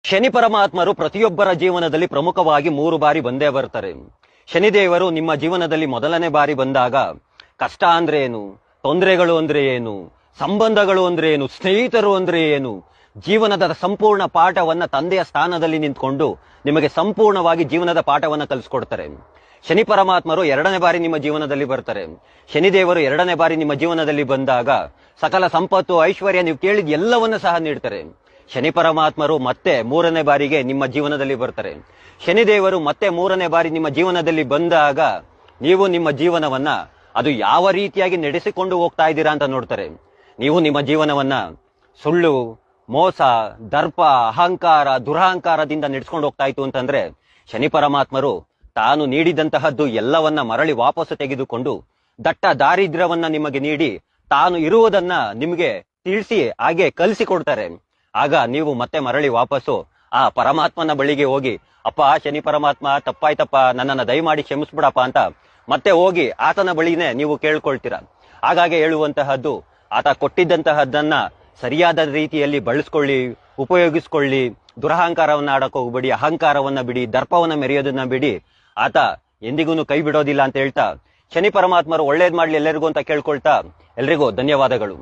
ಶನಿ ಪರಮಾತ್ಮರು ಪ್ರತಿಯೊಬ್ಬರ ಜೀವನದಲ್ಲಿ ಪ್ರಮುಖವಾಗಿ 3 ಬಾರಿ ಬಂದೇ ಬರ್ತಾರೆ. ಶನಿದೇವರು ನಿಮ್ಮ ಜೀವನದಲ್ಲಿ ಮೊದಲನೇ ಬಾರಿ ಬಂದಾಗ ಕಷ್ಟ ಅಂದ್ರೆ ಏನು, ತೊಂದರೆಗಳು ಅಂದ್ರೆ ಏನು, ಸಂಬಂಧಗಳು ಅಂದ್ರೆ ಏನು, ಸ್ನೇಹಿತರು ಅಂದ್ರೆ ಏನು, ಜೀವನದ ಸಂಪೂರ್ಣ ಪಾಠವನ್ನ ತಂದೆಯ ಸ್ಥಾನದಲ್ಲಿ ನಿಂತ್ಕೊಂಡು ನಿಮಗೆ ಸಂಪೂರ್ಣವಾಗಿ ಜೀವನದ ಪಾಠವನ್ನ ಕಲಿಸ್ಕೊಡ್ತಾರೆ. ಶನಿ ಪರಮಾತ್ಮರು 2ನೇ ಬಾರಿ ನಿಮ್ಮ ಜೀವನದಲ್ಲಿ ಬರ್ತಾರೆ. ಶನಿದೇವರು 2ನೇ ಬಾರಿ ನಿಮ್ಮ ಜೀವನದಲ್ಲಿ ಬಂದಾಗ ಸಕಲ ಸಂಪತ್ತು, ಐಶ್ವರ್ಯ, ನೀವು ಕೇಳಿದ ಎಲ್ಲವನ್ನ ಸಹ ನೀಡ್ತಾರೆ. ಶನಿ ಪರಮಾತ್ಮರು ಮತ್ತೆ 3ನೇ ಬಾರಿಗೆ ನಿಮ್ಮ ಜೀವನದಲ್ಲಿ ಬರ್ತಾರೆ. ಶನಿದೇವರು ಮತ್ತೆ 3ನೇ ಬಾರಿ ನಿಮ್ಮ ಜೀವನದಲ್ಲಿ ಬಂದಾಗ ನೀವು ನಿಮ್ಮ ಜೀವನವನ್ನ ಅದು ಯಾವ ರೀತಿಯಾಗಿ ನಡೆಸಿಕೊಂಡು ಹೋಗ್ತಾ ಇದ್ದೀರಾ ಅಂತ ನೋಡ್ತಾರೆ. ನೀವು ನಿಮ್ಮ ಜೀವನವನ್ನ ಸುಳ್ಳು, ಮೋಸ, ದರ್ಪ, ಅಹಂಕಾರ, ದುರಹಂಕಾರದಿಂದ ನಡೆಸ್ಕೊಂಡು ಹೋಗ್ತಾ ಇತ್ತು ಅಂತಂದ್ರೆ ಶನಿ ಪರಮಾತ್ಮರು ತಾನು ನೀಡಿದಂತಹದ್ದು ಎಲ್ಲವನ್ನ ಮರಳಿ ವಾಪಸ್ಸು ತೆಗೆದುಕೊಂಡು ದಟ್ಟ ದಾರಿದ್ರ್ಯವನ್ನ ನಿಮಗೆ ನೀಡಿ ತಾನು ಇರುವುದನ್ನ ನಿಮಗೆ ತಿಳಿಸಿ ಹಾಗೆ ಕಲಿಸಿಕೊಡ್ತಾರೆ. ಆಗ ನೀವು ಮತ್ತೆ ಮರಳಿ ವಾಪಸ್ಸು ಆ ಪರಮಾತ್ಮನ ಬಳಿಗೆ ಹೋಗಿ, ಅಪ್ಪ ಶನಿ ಪರಮಾತ್ಮ ತಪ್ಪಾಯ್ತಪ್ಪ, ನನ್ನನ್ನ ದಯಮಾಡಿ ಕ್ಷಮಿಸ್ಬಿಡಪ್ಪ ಅಂತ ಮತ್ತೆ ಹೋಗಿ ಆತನ ಬಳಿನೇ ನೀವು ಕೇಳ್ಕೊಳ್ತೀರಾ. ಹಾಗಾಗಿ ಹೇಳುವಂತಹದ್ದು, ಆತ ಕೊಟ್ಟಿದ್ದಂತಹದ್ದನ್ನ ಸರಿಯಾದ ರೀತಿಯಲ್ಲಿ ಬಳಸ್ಕೊಳ್ಳಿ, ಉಪಯೋಗಿಸ್ಕೊಳ್ಳಿ. ದುರಹಂಕಾರವನ್ನ ಆಡಕ್ ಹೋಗ್ಬೇಡಿ, ಅಹಂಕಾರವನ್ನ ಬಿಡಿ, ದರ್ಪವನ್ನ ಮೆರೆಯೋದನ್ನ ಬಿಡಿ. ಆತ ಎಂದಿಗೂ ಕೈ ಬಿಡೋದಿಲ್ಲ ಅಂತ ಹೇಳ್ತಾ ಶನಿ ಪರಮಾತ್ಮರು ಒಳ್ಳೇದ್ ಮಾಡ್ಲಿ ಎಲ್ಲರಿಗೂ ಅಂತ ಕೇಳ್ಕೊಳ್ತಾ ಎಲ್ರಿಗೂ ಧನ್ಯವಾದಗಳು.